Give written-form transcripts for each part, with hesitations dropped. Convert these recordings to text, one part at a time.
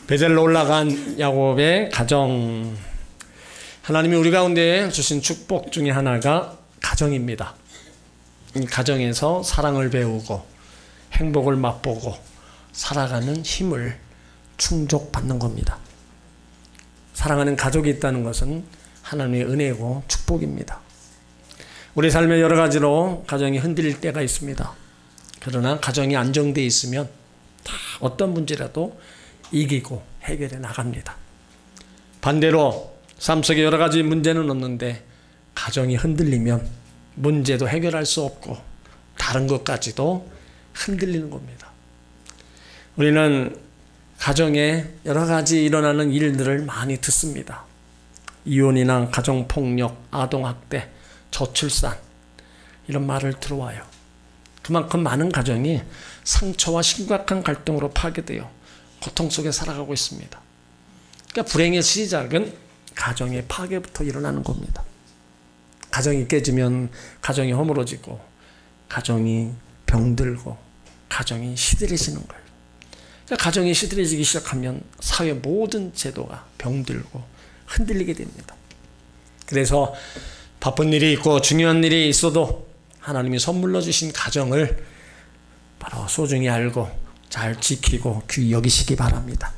베델로 올라간 야곱의 가정. 하나님이 우리 가운데 주신 축복 중에 하나가 가정입니다. 이 가정에서 사랑을 배우고 행복을 맛보고 살아가는 힘을 충족받는 겁니다. 사랑하는 가족이 있다는 것은 하나님의 은혜고 축복입니다. 우리 삶의 여러 가지로 가정이 흔들릴 때가 있습니다. 그러나 가정이 안정되어 있으면 다 어떤 문제라도 이기고 해결해 나갑니다. 반대로 삶 속에 여러 가지 문제는 없는데 가정이 흔들리면 문제도 해결할 수 없고 다른 것까지도 흔들리는 겁니다. 우리는 가정에 여러 가지 일어나는 일들을 많이 듣습니다. 이혼이나 가정폭력, 아동학대, 저출산 이런 말을 들어와요. 그만큼 많은 가정이 상처와 심각한 갈등으로 파괴되어 고통 속에 살아가고 있습니다. 그러니까 불행의 시작은 가정의 파괴부터 일어나는 겁니다. 가정이 깨지면 가정이 허물어지고 가정이 병들고 가정이 시들해지는 거예요. 그러니까 가정이 시들해지기 시작하면 사회 모든 제도가 병들고 흔들리게 됩니다. 그래서 바쁜 일이 있고 중요한 일이 있어도 하나님이 선물로 주신 가정을 바로 소중히 알고 잘 지키고 귀히 여기시기 바랍니다.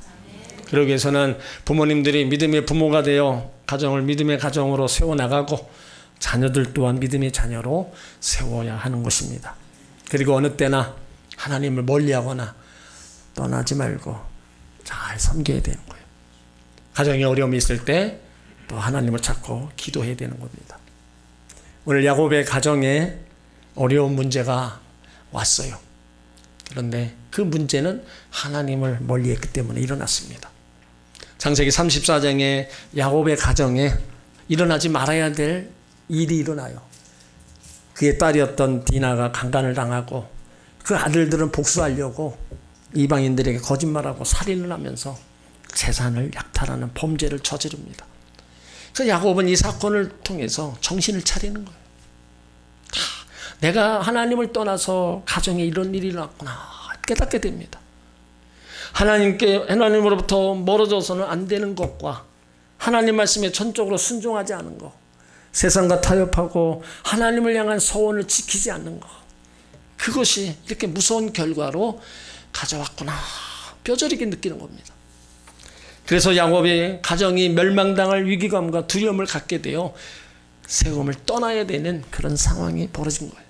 그러기 위해서는 부모님들이 믿음의 부모가 되어 가정을 믿음의 가정으로 세워나가고 자녀들 또한 믿음의 자녀로 세워야 하는 것입니다. 그리고 어느 때나 하나님을 멀리하거나 떠나지 말고 잘 섬겨야 되는 거예요. 가정에 어려움이 있을 때 또 하나님을 찾고 기도해야 되는 겁니다. 오늘 야곱의 가정에 어려운 문제가 왔어요. 그런데 그 문제는 하나님을 멀리했기 때문에 일어났습니다. 창세기 34장에 야곱의 가정에 일어나지 말아야 될 일이 일어나요. 그의 딸이었던 디나가 강간을 당하고 그 아들들은 복수하려고 이방인들에게 거짓말하고 살인을 하면서 재산을 약탈하는 범죄를 저지릅니다. 그래서 야곱은 이 사건을 통해서 정신을 차리는 거예요. 내가 하나님을 떠나서 가정에 이런 일이 일어났구나 깨닫게 됩니다. 하나님으로부터 멀어져서는 안 되는 것과 하나님 말씀에 전적으로 순종하지 않은 것, 세상과 타협하고 하나님을 향한 서원을 지키지 않는 것, 그것이 이렇게 무서운 결과로 가져왔구나 뼈저리게 느끼는 겁니다. 그래서 야곱의 가정이 멸망당할 위기감과 두려움을 갖게 되어 세움을 떠나야 되는 그런 상황이 벌어진 거예요.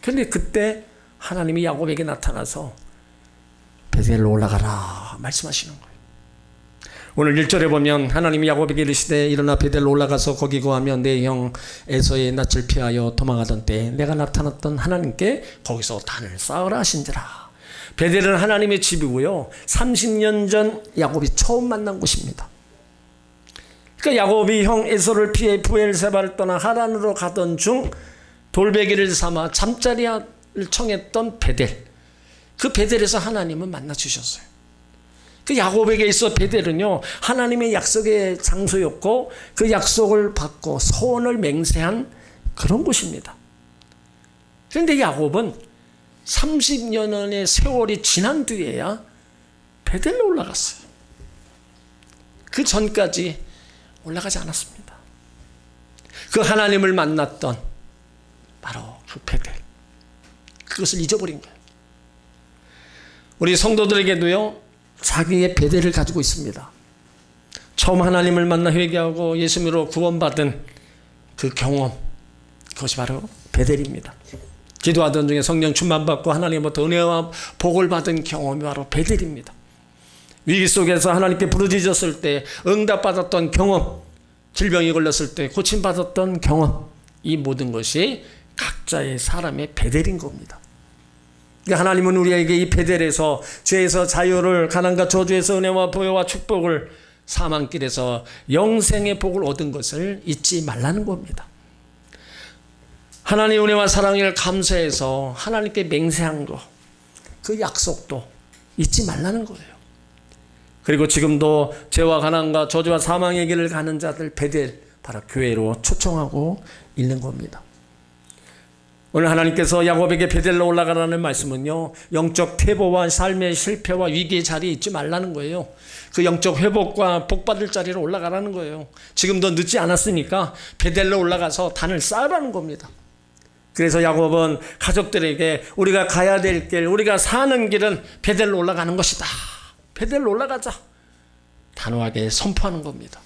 그런데 그때 하나님이 야곱에게 나타나서 베델로 올라가라 말씀하시는 거예요. 오늘 1절에 보면 하나님이 야곱에게 이르시되 일어나 베델로 올라가서 거기 거하며 내 형 에서의 낯을 피하여 도망하던 때에 내가 나타났던 하나님께 거기서 단을 쌓으라 하신지라. 베델은 하나님의 집이고요. 30년 전 야곱이 처음 만난 곳입니다. 그러니까 야곱이 형 에서를 피해 브엘세바를 떠나 하란으로 가던 중 돌베개를 삼아 잠자리를 청했던 베델. 그 베델에서 하나님은 만나 주셨어요. 그 야곱에게 있어 베델은요 하나님의 약속의 장소였고 그 약속을 받고 소원을 맹세한 그런 곳입니다. 그런데 야곱은 30년의 세월이 지난 뒤에야 베델로 올라갔어요. 그 전까지 올라가지 않았습니다. 그 하나님을 만났던 바로 그 베델, 그것을 잊어버린 거예요. 우리 성도들에게도요 자기의 베델을 가지고 있습니다. 처음 하나님을 만나 회개하고 예수님으로 구원받은 그 경험, 그것이 바로 베델입니다. 기도하던 중에 성령 충만받고 하나님부터 은혜와 복을 받은 경험이 바로 베델입니다. 위기 속에서 하나님께 부르짖었을 때 응답받았던 경험, 질병이 걸렸을 때 고침받았던 경험, 이 모든 것이 각자의 사람의 베델인 겁니다. 하나님은 우리에게 이 베델에서 죄에서 자유를, 가난과 저주에서 은혜와 보혜와 축복을, 사망길에서 영생의 복을 얻은 것을 잊지 말라는 겁니다. 하나님의 은혜와 사랑을 감사해서 하나님께 맹세한 것, 그 약속도 잊지 말라는 거예요. 그리고 지금도 죄와 가난과 저주와 사망의 길을 가는 자들 베델, 바로 교회로 초청하고 있는 겁니다. 오늘 하나님께서 야곱에게 베델로 올라가라는 말씀은요, 영적 퇴보와 삶의 실패와 위기의 자리에 있지 말라는 거예요. 그 영적 회복과 복받을 자리로 올라가라는 거예요. 지금도 늦지 않았으니까 베델로 올라가서 단을 쌓으라는 겁니다. 그래서 야곱은 가족들에게 우리가 가야 될 길, 우리가 사는 길은 베델로 올라가는 것이다. 베델로 올라가자. 단호하게 선포하는 겁니다.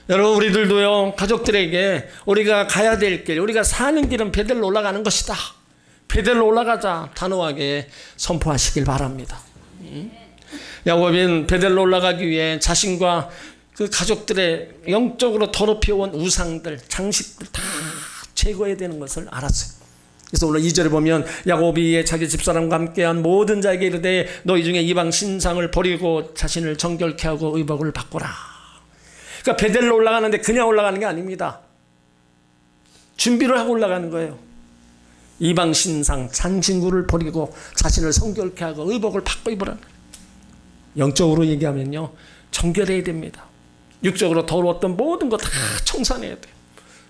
여러분, 우리들도요, 가족들에게 우리가 가야 될 길, 우리가 사는 길은 베델로 올라가는 것이다. 베델로 올라가자. 단호하게 선포하시길 바랍니다. 야곱은 베델로 올라가기 위해 자신과 그 가족들의 영적으로 더럽혀온 우상들, 장식들 다 제거해야 되는 것을 알았어요. 그래서 오늘 2절에 보면 야곱이 자기 집사람과 함께한 모든 자에게 이르되 너희 중에 이방 신상을 버리고 자신을 정결케 하고 의복을 바꾸라. 그러니까 베델로 올라가는데 그냥 올라가는 게 아닙니다. 준비를 하고 올라가는 거예요. 이방 신상, 장신구를 버리고 자신을 성결케 하고 의복을 바꿔 입으라는 거예요. 영적으로 얘기하면요, 정결해야 됩니다. 육적으로 더러웠던 모든 거 다 청산해야 돼요.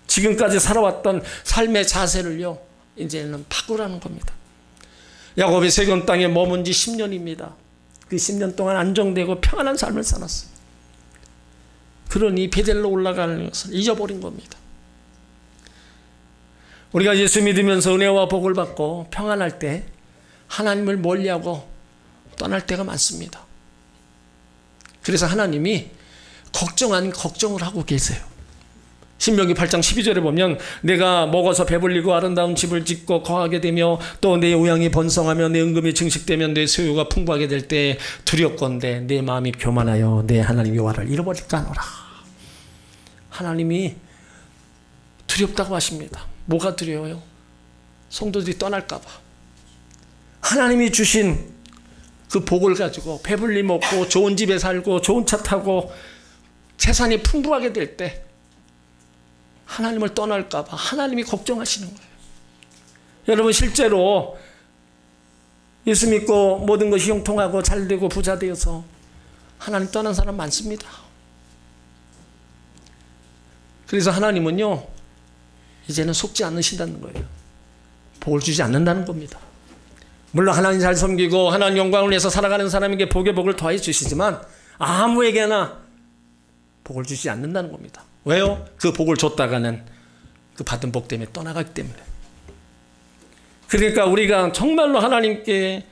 지금까지 살아왔던 삶의 자세를요, 이제는 바꾸라는 겁니다. 야곱이 세겜 땅에 머문 지 10년입니다. 그 10년 동안 안정되고 평안한 삶을 살았어요. 그러니 베델로 올라가는 것을 잊어버린 겁니다. 우리가 예수 믿으면서 은혜와 복을 받고 평안할 때 하나님을 멀리하고 떠날 때가 많습니다. 그래서 하나님이 걱정 아닌 걱정을 하고 계세요. 신명기 8장 12절에 보면 내가 먹어서 배불리고 아름다운 집을 짓고 거하게 되며 또 내 우양이 번성하며 내 은금이 증식되면 내 소유가 풍부하게 될 때 두렵건대 내 마음이 교만하여 내 하나님 여호와를 잃어버릴까 하노라. 하나님이 두렵다고 하십니다. 뭐가 두려워요? 성도들이 떠날까 봐. 하나님이 주신 그 복을 가지고 배불리 먹고 좋은 집에 살고 좋은 차 타고 재산이 풍부하게 될 때 하나님을 떠날까 봐 하나님이 걱정하시는 거예요. 여러분, 실제로 예수 믿고 모든 것이 형통하고 잘되고 부자 되어서 하나님 떠난 사람 많습니다. 그래서 하나님은요, 이제는 속지 않으신다는 거예요. 복을 주지 않는다는 겁니다. 물론 하나님 잘 섬기고 하나님 영광을 위해서 살아가는 사람에게 복의 복을 더해 주시지만 아무에게나 복을 주지 않는다는 겁니다. 왜요? 그 복을 줬다가는 그 받은 복 때문에 떠나가기 때문에. 그러니까 우리가 정말로 하나님께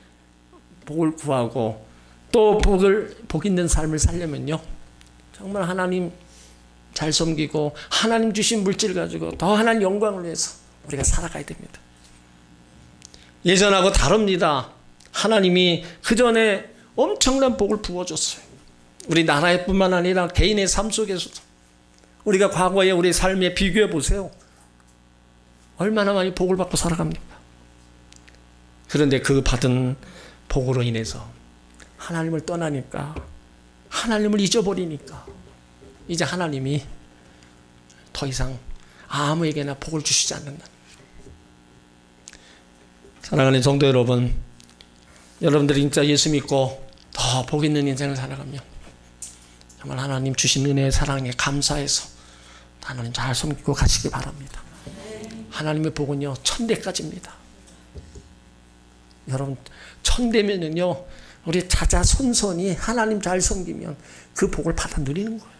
복을 구하고 또 복 있는 삶을 살려면요, 정말 하나님 잘 섬기고 하나님 주신 물질 가지고 더 하나님 영광을 위해서 우리가 살아가야 됩니다. 예전하고 다릅니다. 하나님이 그전에 엄청난 복을 부어줬어요. 우리 나라에 뿐만 아니라 개인의 삶 속에서도. 우리가 과거에 우리 삶에 비교해 보세요. 얼마나 많이 복을 받고 살아갑니까? 그런데 그 받은 복으로 인해서 하나님을 떠나니까, 하나님을 잊어버리니까 이제 하나님이 더 이상 아무에게나 복을 주시지 않는다. 사랑하는 성도 여러분, 여러분들이 진짜 예수 믿고 더 복 있는 인생을 살아가면 정말 하나님 주신 은혜의 사랑에 감사해서 하나님 잘 섬기고 가시기 바랍니다. 하나님의 복은요, 1000대까지입니다. 여러분, 1000대면은요, 우리 자자손손이 하나님 잘 섬기면 그 복을 받아 누리는 거예요.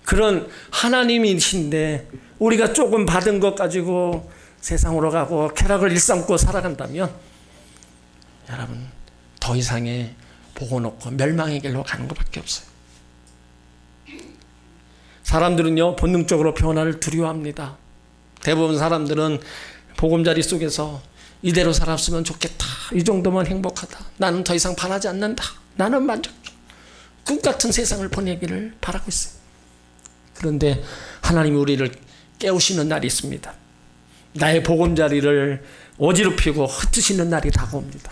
그런 하나님이신데 우리가 조금 받은 것 가지고 세상으로 가고 쾌락을 일삼고 살아간다면 여러분, 더 이상의 복은 없고 멸망의 길로 가는 것밖에 없어요. 사람들은요, 본능적으로 변화를 두려워합니다. 대부분 사람들은 보금자리 속에서 이대로 살았으면 좋겠다, 이 정도면 행복하다, 나는 더 이상 바라지 않는다, 나는 만족해, 꿈같은 세상을 보내기를 바라고 있어요. 그런데 하나님이 우리를 깨우시는 날이 있습니다. 나의 보금자리를 어지럽히고 흩으시는 날이 다가옵니다.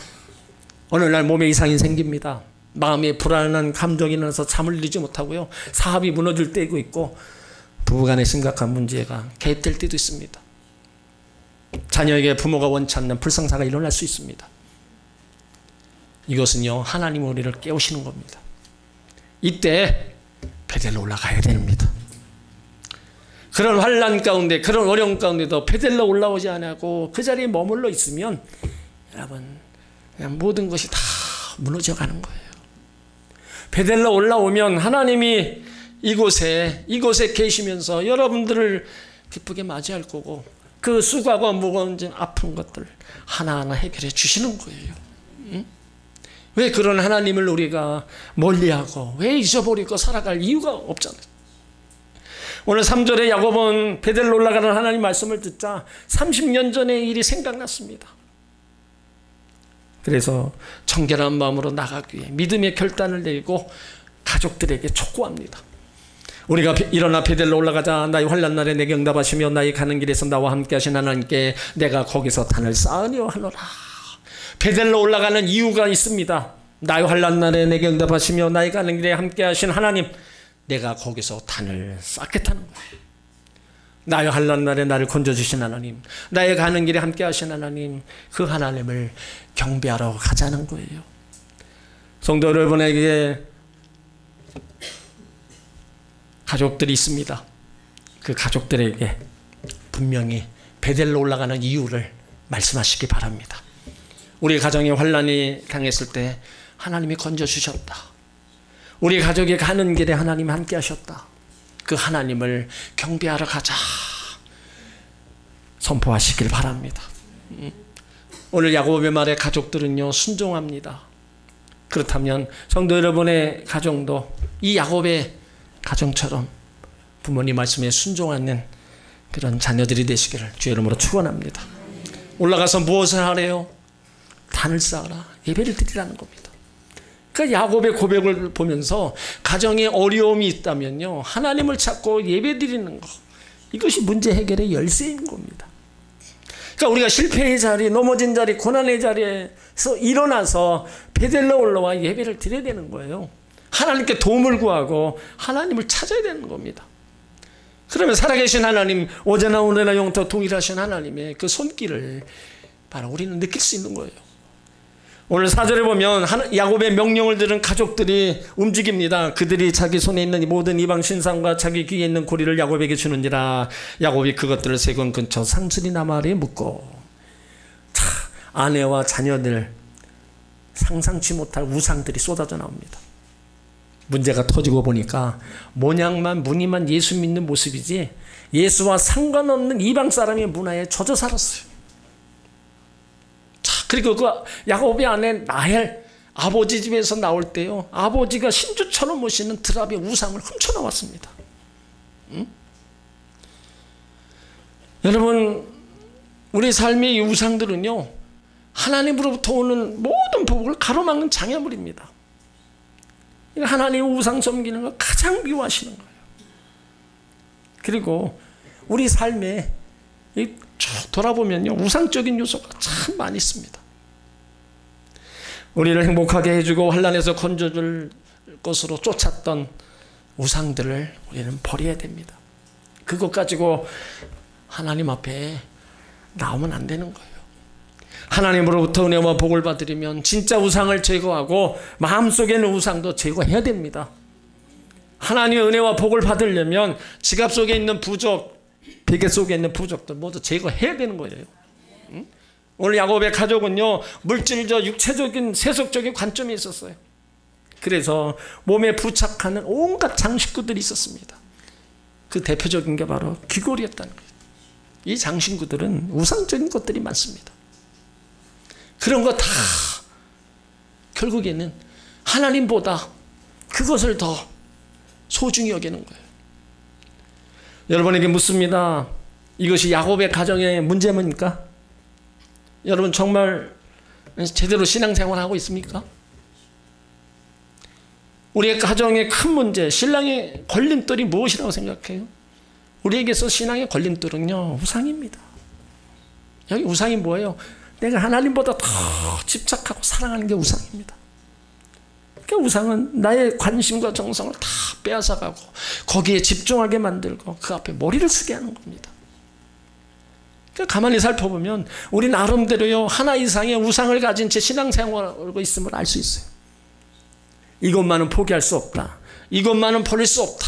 어느 날 몸에 이상이 생깁니다. 마음에 불안한 감정이 나서 잠을 이루지 못하고요, 사업이 무너질 때도 있고 부부간의 심각한 문제가 개입될 때도 있습니다. 자녀에게 부모가 원치 않는 불상사가 일어날 수 있습니다. 이것은요, 하나님 우리를 깨우시는 겁니다. 이때 베델로 올라가야 됩니다. 그런 환난 가운데, 그런 어려움 가운데도 베델로 올라오지 않고 그 자리에 머물러 있으면 여러분 그냥 모든 것이 다 무너져가는 거예요. 베델로 올라오면 하나님이 이곳에 계시면서 여러분들을 기쁘게 맞이할 거고 그 수고하고 무거운 아픈 것들 하나하나 해결해 주시는 거예요. 응? 왜 그런 하나님을 우리가 멀리하고 왜 잊어버리고 살아갈 이유가 없잖아요. 오늘 3절에 야곱은 베델로 올라가는 하나님 말씀을 듣자 30년 전의 일이 생각났습니다. 그래서 정결한 마음으로 나가기 위해 믿음의 결단을 내리고 가족들에게 촉구합니다. 우리가 일어나 베델로 올라가자. 나의 환난 날에 내게 응답하시며 나의 가는 길에서 나와 함께 하신 하나님께 내가 거기서 단을 쌓으려 하노라. 베델로 올라가는 이유가 있습니다. 나의 환난 날에 내게 응답하시며 나의 가는 길에 함께 하신 하나님, 내가 거기서 단을 쌓겠다는 거예요. 나의 환난 날에 나를 건져주신 하나님, 나의 가는 길에 함께 하신 하나님, 그 하나님을 경배하러 가자는 거예요. 성도 여러분에게 가족들이 있습니다. 그 가족들에게 분명히 베델로 올라가는 이유를 말씀하시기 바랍니다. 우리 가정에 환난이 당했을 때 하나님이 건져주셨다. 우리 가족이 가는 길에 하나님이 함께 하셨다. 그 하나님을 경배하러 가자 선포하시길 바랍니다. 오늘 야곱의 말에 가족들은요 순종합니다. 그렇다면 성도 여러분의 가정도 이 야곱의 가정처럼 부모님 말씀에 순종하는 그런 자녀들이 되시기를 주의 이름으로 축원합니다. 올라가서 무엇을 하래요? 단을 쌓아라. 예배를 드리라는 겁니다. 그 야곱의 고백을 보면서 가정에 어려움이 있다면요 하나님을 찾고 예배 드리는 것, 이것이 문제 해결의 열쇠인 겁니다. 그러니까 우리가 실패의 자리, 넘어진 자리, 고난의 자리에서 일어나서 베델로 올라와 예배를 드려야 되는 거예요. 하나님께 도움을 구하고 하나님을 찾아야 되는 겁니다. 그러면 살아계신 하나님, 어제나 오늘나 영원토록 동일하신 하나님의 그 손길을 바로 우리는 느낄 수 있는 거예요. 오늘 4절에 보면 야곱의 명령을 들은 가족들이 움직입니다. 그들이 자기 손에 있는 모든 이방 신상과 자기 귀에 있는 고리를 야곱에게 주는지라. 야곱이 그것들을 세곤 근처 상수리나 마을에 묻고. 아내와 자녀들 상상치 못할 우상들이 쏟아져 나옵니다. 문제가 터지고 보니까 모양만 무늬만 예수 믿는 모습이지 예수와 상관없는 이방 사람의 문화에 젖어 살았어요. 그리고 그 야곱의 아내 라헬 아버지 집에서 나올 때요 아버지가 신주처럼 모시는 드랍의 우상을 훔쳐나왔습니다. 응? 여러분 우리 삶의 이 우상들은요 하나님으로부터 오는 모든 복을 가로막는 장애물입니다. 하나님의 우상 섬기는 걸 가장 미워하시는 거예요. 그리고 우리 삶에 돌아보면요 우상적인 요소가 참 많이 있습니다. 우리를 행복하게 해주고 환난에서 건져줄 것으로 쫓았던 우상들을 우리는 버려야 됩니다. 그것 가지고 하나님 앞에 나오면 안 되는 거예요. 하나님으로부터 은혜와 복을 받으려면 진짜 우상을 제거하고 마음속에 있는 우상도 제거해야 됩니다. 하나님의 은혜와 복을 받으려면 지갑 속에 있는 부적, 베개 속에 있는 부적들 모두 제거해야 되는 거예요. 응? 오늘 야곱의 가족은요 물질적, 육체적인, 세속적인 관점이 있었어요. 그래서 몸에 부착하는 온갖 장신구들이 있었습니다. 그 대표적인 게 바로 귀걸이였다는 거예요. 이 장신구들은 우상적인 것들이 많습니다. 그런 거 다 결국에는 하나님보다 그것을 더 소중히 여기는 거예요. 여러분에게 묻습니다. 이것이 야곱의 가정의 문제입니까? 여러분 정말 제대로 신앙생활을 하고 있습니까? 우리의 가정의 큰 문제, 신랑의 걸림돌이 무엇이라고 생각해요? 우리에게서 신앙의 걸림돌은요 우상입니다. 여기 우상이 뭐예요? 내가 하나님보다 더 집착하고 사랑하는 게 우상입니다. 그러니까 우상은 나의 관심과 정성을 다 빼앗아가고 거기에 집중하게 만들고 그 앞에 머리를 쓰게 하는 겁니다. 그러니까 가만히 살펴보면 우리 나름대로요 하나 이상의 우상을 가진 채 신앙생활하고 있음을 알 수 있어요. 이것만은 포기할 수 없다. 이것만은 버릴 수 없다.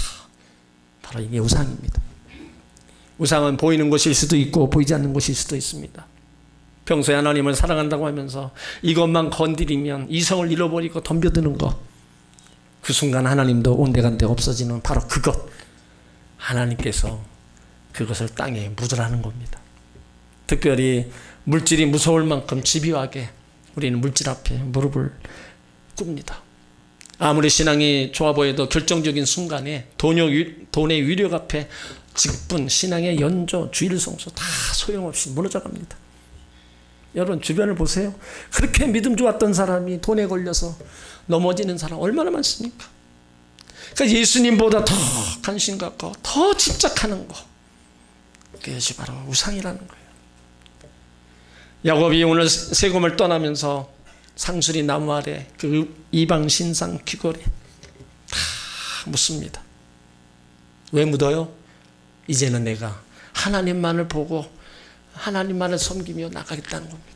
바로 이게 우상입니다. 우상은 보이는 것일 수도 있고 보이지 않는 것일 수도 있습니다. 평소에 하나님을 사랑한다고 하면서 이것만 건드리면 이성을 잃어버리고 덤벼드는 것, 그 순간 하나님도 온데간데 없어지는 바로 그것, 하나님께서 그것을 땅에 묻으라는 겁니다. 특별히 물질이 무서울 만큼 집요하게 우리는 물질 앞에 무릎을 꿇습니다. 아무리 신앙이 좋아 보여도 결정적인 순간에 돈의 위력 앞에 직분, 신앙의 연조, 주일 성수 다 소용없이 무너져 갑니다. 여러분 주변을 보세요. 그렇게 믿음 좋았던 사람이 돈에 걸려서 넘어지는 사람 얼마나 많습니까? 그러니까 예수님보다 더 관심 갖고 더 집착하는 거, 그것이 바로 우상이라는 거예요. 야곱이 오늘 세금을 떠나면서 상수리 나무 아래 그 이방 신상 귀걸이 다 묻습니다. 왜 묻어요? 이제는 내가 하나님만을 보고 하나님만을 섬기며 나가겠다는 겁니다.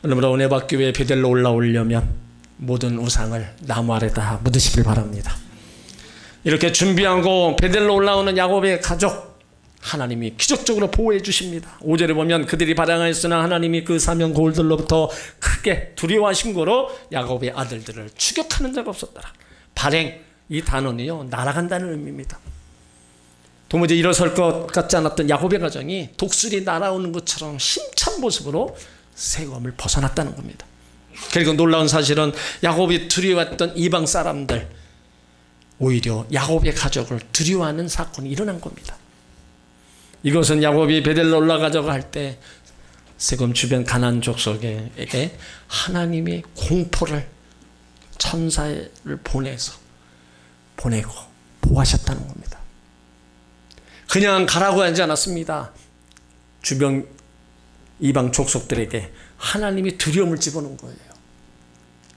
여러분, 은혜받교회 베델로 올라오려면 모든 우상을 나무 아래 다 묻으시길 바랍니다. 이렇게 준비하고 베델로 올라오는 야곱의 가족, 하나님이 기적적으로 보호해 주십니다. 5절에 보면 그들이 발행하였으나 하나님이 그 사명 고울들로부터 크게 두려워하신 거로 야곱의 아들들을 추격하는 자가 없었더라. 발행, 이 단어는요 날아간다는 의미입니다. 도무지 일어설 것 같지 않았던 야곱의 가정이 독수리 날아오는 것처럼 힘찬 모습으로 세금을 벗어났다는 겁니다. 그리고 놀라운 사실은 야곱이 두려워했던 이방 사람들, 오히려 야곱의 가족을 두려워하는 사건이 일어난 겁니다. 이것은 야곱이 베델로 올라가자고 할 때 세금 주변 가나안 족속에게 하나님의 공포를, 천사를 보내고 보호하셨다는 겁니다. 그냥 가라고 하지 않았습니다. 주변 이방 족속들에게 하나님이 두려움을 집어넣은 거예요.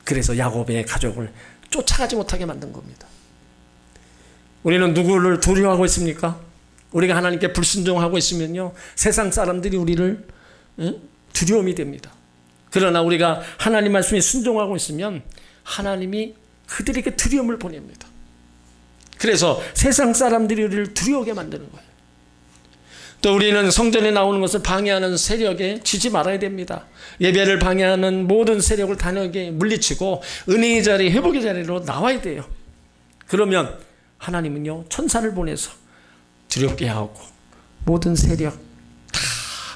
그래서 야곱의 가족을 쫓아가지 못하게 만든 겁니다. 우리는 누구를 두려워하고 있습니까? 우리가 하나님께 불순종하고 있으면요 세상 사람들이 우리를 두려움이 됩니다. 그러나 우리가 하나님 말씀에 순종하고 있으면 하나님이 그들에게 두려움을 보냅니다. 그래서 세상 사람들이 우리를 두려워하게 만드는 거예요. 또 우리는 성전에 나오는 것을 방해하는 세력에 지지 말아야 됩니다. 예배를 방해하는 모든 세력을 단호하게 물리치고 은혜의 자리, 회복의 자리로 나와야 돼요. 그러면 하나님은요 천사를 보내서 두렵게 하고 모든 세력 다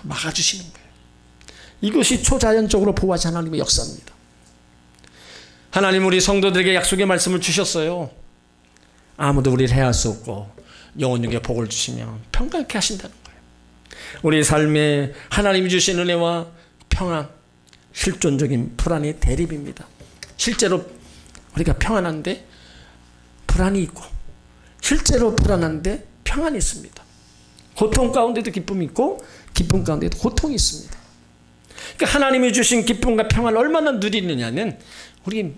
막아주시는 거예요. 이것이 초자연적으로 보호하신 하나님의 역사입니다. 하나님 우리 성도들에게 약속의 말씀을 주셨어요. 아무도 우리를 해할 수 없고 영원하게 복을 주시며 평강케 하신다는 거예요. 우리 삶에 하나님이 주신 은혜와 평안, 실존적인 불안의 대립입니다. 실제로 우리가 평안한데 불안이 있고, 실제로 불안한데 평안이 있습니다. 고통 가운데도 기쁨이 있고 기쁨 가운데도 고통이 있습니다. 그러니까 하나님이 주신 기쁨과 평안을 얼마나 누리느냐는 우리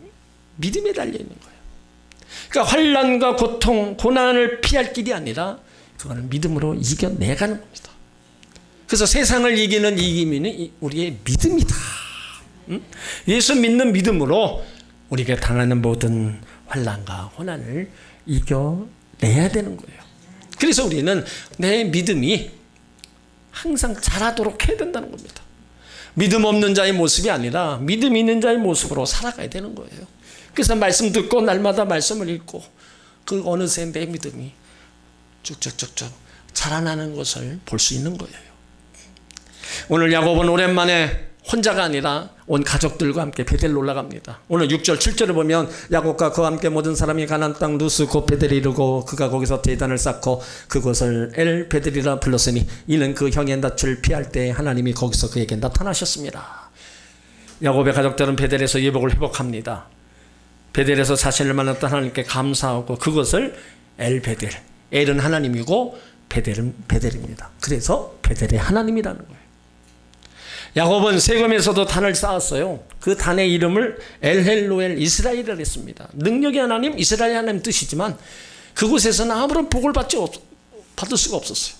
믿음에 달려있는 거예요. 그러니까 환난과 고통, 고난을 피할 길이 아니라 그거는 믿음으로 이겨내가는 겁니다. 그래서 세상을 이기는 이기민은 우리의 믿음이다. 예수 믿는 믿음으로 우리가 당하는 모든 환난과 고난을 이겨내야 되는 거예요. 그래서 우리는 내 믿음이 항상 자라도록 해야 된다는 겁니다. 믿음 없는 자의 모습이 아니라 믿음 있는 자의 모습으로 살아가야 되는 거예요. 그래서 말씀 듣고 날마다 말씀을 읽고 그 어느새 내 믿음이 쭉쭉쭉쭉 자라나는 것을 볼 수 있는 거예요. 오늘 야곱은 오랜만에 혼자가 아니라 온 가족들과 함께 베델로 올라갑니다. 오늘 6절 7절을 보면 야곱과 그와 함께 모든 사람이 가나안 땅 루스 곧 베델에 이르고 그가 거기서 제단을 쌓고 그곳을 엘 베델이라 불렀으니 이는 그 형의 낯을 피할 때 하나님이 거기서 그에게 나타나셨습니다. 야곱의 가족들은 베델에서 예복을 회복합니다. 베델에서 자신을 만났던 하나님께 감사하고 그것을 엘 베델, 엘은 하나님이고 베델은 베델입니다. 그래서 베델의 하나님이라는 거예요. 야곱은 세겜에서도 단을 쌓았어요. 그 단의 이름을 엘헬로엘 이스라엘이라 했습니다. 능력의 하나님, 이스라엘 하나님 뜻이지만 그곳에서는 아무런 복을 받을 수가 없었어요.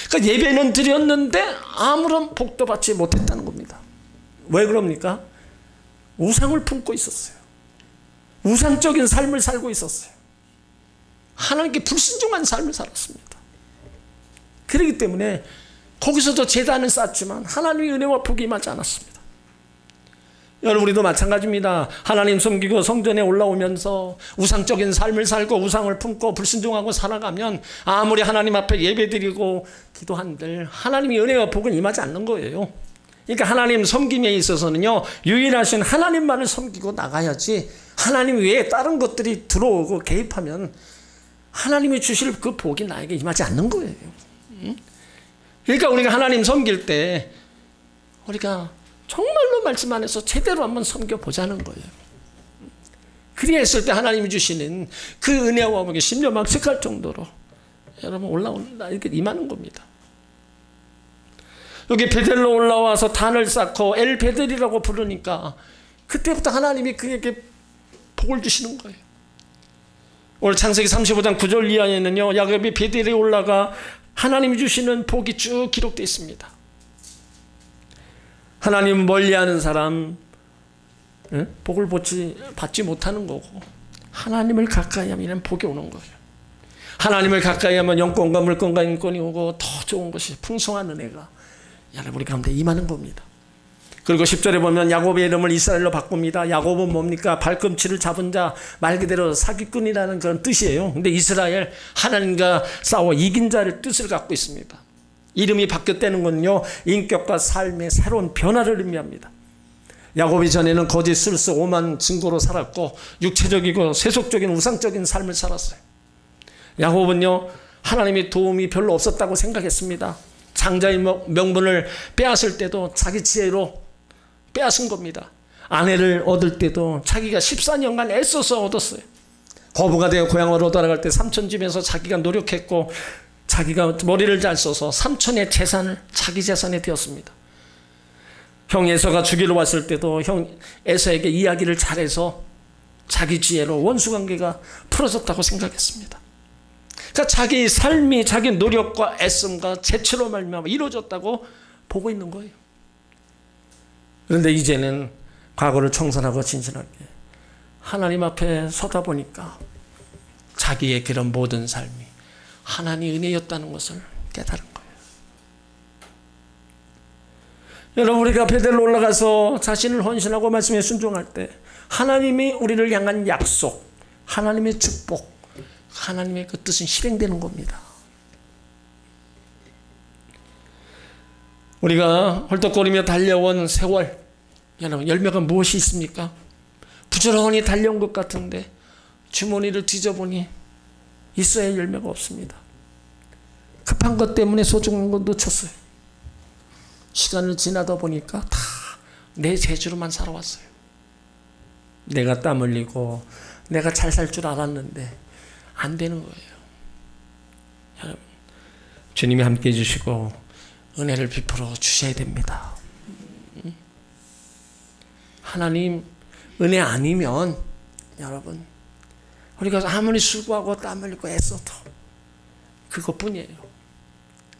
그러니까 예배는 드렸는데 아무런 복도 받지 못했다는 겁니다. 왜 그럽니까? 우상을 품고 있었어요. 우상적인 삶을 살고 있었어요. 하나님께 불순종한 삶을 살았습니다. 그렇기 때문에 거기서도 제단을 쌓지만 하나님의 은혜와 복이 임하지 않았습니다. 여러분, 우리도 마찬가지입니다. 하나님 섬기고 성전에 올라오면서 우상적인 삶을 살고 우상을 품고 불순종하고 살아가면 아무리 하나님 앞에 예배드리고 기도한들 하나님의 은혜와 복은 임하지 않는 거예요. 그러니까 하나님 섬김에 있어서는요, 유일하신 하나님만을 섬기고 나가야지 하나님 외에 다른 것들이 들어오고 개입하면 하나님이 주실 그 복이 나에게 임하지 않는 거예요. 그러니까 우리가 하나님 섬길 때 우리가 정말로 말씀 안에서 제대로 한번 섬겨보자는 거예요. 그래야 했을 때 하나님이 주시는 그 은혜와 복이 심려막측할 정도로 여러분 올라온다, 이렇게 임하는 겁니다. 여기 베델로 올라와서 단을 쌓고 엘베델이라고 부르니까 그때부터 하나님이 그에게 복을 주시는 거예요. 오늘 창세기 35장 9절 이하에는요, 야곱이 베델에 올라가 하나님이 주시는 복이 쭉 기록되어 있습니다. 하나님 멀리하는 사람 복을 받지 못하는 거고, 하나님을 가까이 하면 복이 오는 거예요. 하나님을 가까이 하면 영권과 물권과 인권이 오고 더 좋은 것이, 풍성한 은혜가 여러분 우리 가운데 임하는 겁니다. 그리고 10절에 보면 야곱의 이름을 이스라엘로 바꿉니다. 야곱은 뭡니까? 발꿈치를 잡은 자, 말 그대로 사기꾼이라는 그런 뜻이에요. 근데 이스라엘, 하나님과 싸워 이긴 자를 뜻을 갖고 있습니다. 이름이 바뀌었다는 건요, 인격과 삶의 새로운 변화를 의미합니다. 야곱이 전에는 거짓, 술수, 오만, 증거로 살았고 육체적이고 세속적인 우상적인 삶을 살았어요. 야곱은요, 하나님의 도움이 별로 없었다고 생각했습니다. 장자의 명분을 빼앗을 때도 자기 지혜로 빼앗은 겁니다. 아내를 얻을 때도 자기가 14년간 애써서 얻었어요. 거부가 되어 고향으로 돌아갈 때 삼촌 집에서 자기가 노력했고 자기가 머리를 잘 써서 삼촌의 재산을 자기 재산에 되었습니다. 형 에서가 죽이러 왔을 때도 형 에서에게 이야기를 잘해서 자기 지혜로 원수관계가 풀어졌다고 생각했습니다. 그러니까 자기 삶이 자기 노력과 애씀과 재치로 말미암아 이루어졌다고 보고 있는 거예요. 그런데 이제는 과거를 청산하고 진실하게 하나님 앞에 서다 보니까 자기의 그런 모든 삶이 하나님의 은혜였다는 것을 깨달은 거예요. 여러분, 우리가 베델로 올라가서 자신을 헌신하고 말씀에 순종할 때 하나님이 우리를 향한 약속, 하나님의 축복, 하나님의 그 뜻은 실행되는 겁니다. 우리가 헐떡거리며 달려온 세월, 여러분 열매가 무엇이 있습니까? 부지런히 달려온 것 같은데 주머니를 뒤져보니 있어야 할 열매가 없습니다. 급한 것 때문에 소중한 거 놓쳤어요. 시간을 지나다 보니까 다 내 재주로만 살아왔어요. 내가 땀 흘리고 내가 잘 살 줄 알았는데 안 되는 거예요. 여러분, 주님이 함께 해주시고 은혜를 베풀어 주셔야 됩니다. 하나님 은혜 아니면 여러분 우리가 아무리 수고하고 땀 흘리고 애써도 그것뿐이에요.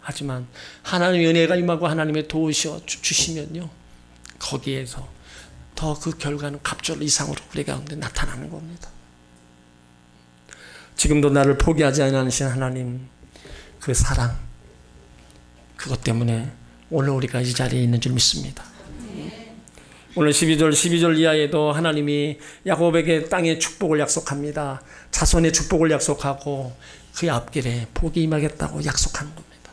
하지만 하나님의 은혜가 임하고 하나님의 도우셔 주시면요, 거기에서 더 그 결과는 갑절 이상으로 우리 가운데 나타나는 겁니다. 지금도 나를 포기하지 않으신 하나님 그 사랑, 그것 때문에 오늘 우리가 이 자리에 있는 줄 믿습니다. 오늘 12절 이하에도 하나님이 야곱에게 땅의 축복을 약속합니다. 자손의 축복을 약속하고 그의 앞길에 복이 임하겠다고 약속하는 겁니다.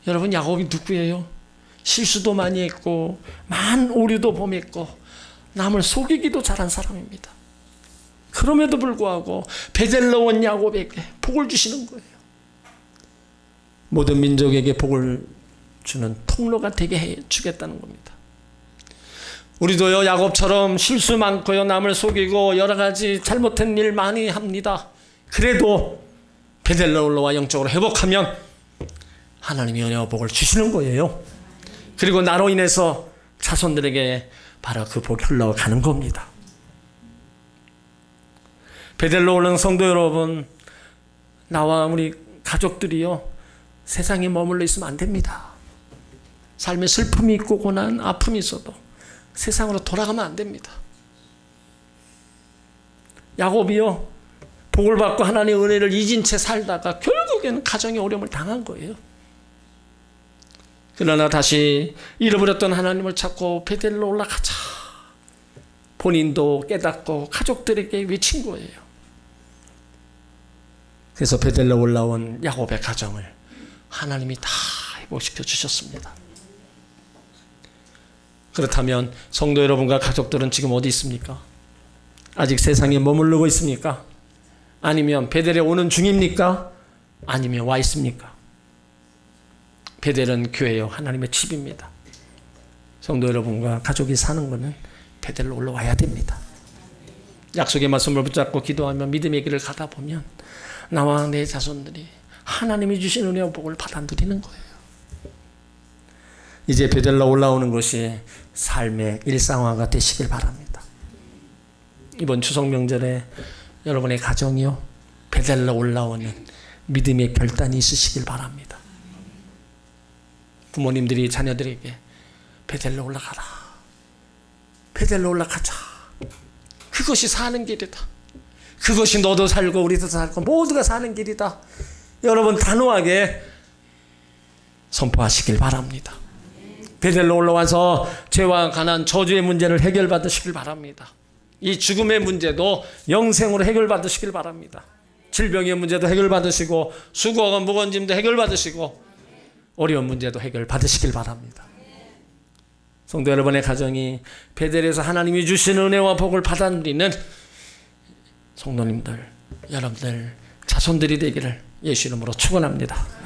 여러분, 야곱이 누구예요? 실수도 많이 했고 많은 오류도 범했고 남을 속이기도 잘한 사람입니다. 그럼에도 불구하고 베델로 온 야곱에게 복을 주시는 거예요. 모든 민족에게 복을 주는 통로가 되게 해주겠다는 겁니다. 우리도요, 야곱처럼 실수 많고요, 남을 속이고 여러 가지 잘못한 일 많이 합니다. 그래도 베델로 올라와 영적으로 회복하면 하나님이 은혜와 복을 주시는 거예요. 그리고 나로 인해서 자손들에게 바로 그 복이 흘러가는 겁니다. 베델로 오는 성도 여러분, 나와 우리 가족들이요, 세상에 머물러 있으면 안 됩니다. 삶에 슬픔이 있고 고난, 아픔이 있어도 세상으로 돌아가면 안 됩니다. 야곱이요, 복을 받고 하나님의 은혜를 잊은 채 살다가 결국 결국에는 가정의 어려움을 당한 거예요. 그러나 다시 잃어버렸던 하나님을 찾고 베델로 올라가자. 본인도 깨닫고 가족들에게 외친 거예요. 그래서 베델로 올라온 야곱의 가정을 하나님이 다 회복시켜 주셨습니다. 그렇다면 성도 여러분과 가족들은 지금 어디 있습니까? 아직 세상에 머무르고 있습니까? 아니면 베델에 오는 중입니까? 아니면 와 있습니까? 베델은 교회요, 하나님의 집입니다. 성도 여러분과 가족이 사는 것은 베델로 올라와야 됩니다. 약속의 말씀을 붙잡고 기도하며 믿음의 길을 가다 보면 나와 내 자손들이 하나님이 주신 은혜와 복을 받아 누리는 거예요. 이제 베델로 올라오는 것이 삶의 일상화가 되시길 바랍니다. 이번 추석 명절에 여러분의 가정이요, 베델로 올라오는 믿음의 결단이 있으시길 바랍니다. 부모님들이 자녀들에게 베델로 올라가라, 베델로 올라가자, 그것이 사는 길이다, 그것이 너도 살고 우리도 살고 모두가 사는 길이다, 여러분 단호하게 선포하시길 바랍니다. 베델로 올라와서 죄와 가난, 저주의 문제를 해결받으시길 바랍니다. 이 죽음의 문제도 영생으로 해결받으시길 바랍니다. 질병의 문제도 해결받으시고 수고와 무거운 짐도 해결받으시고 어려운 문제도 해결받으시길 바랍니다. 성도 여러분의 가정이 베델에서 하나님이 주신 은혜와 복을 받아 누리는 성도님들, 여러분들 자손들이 되기를 예수 이름으로 축원합니다.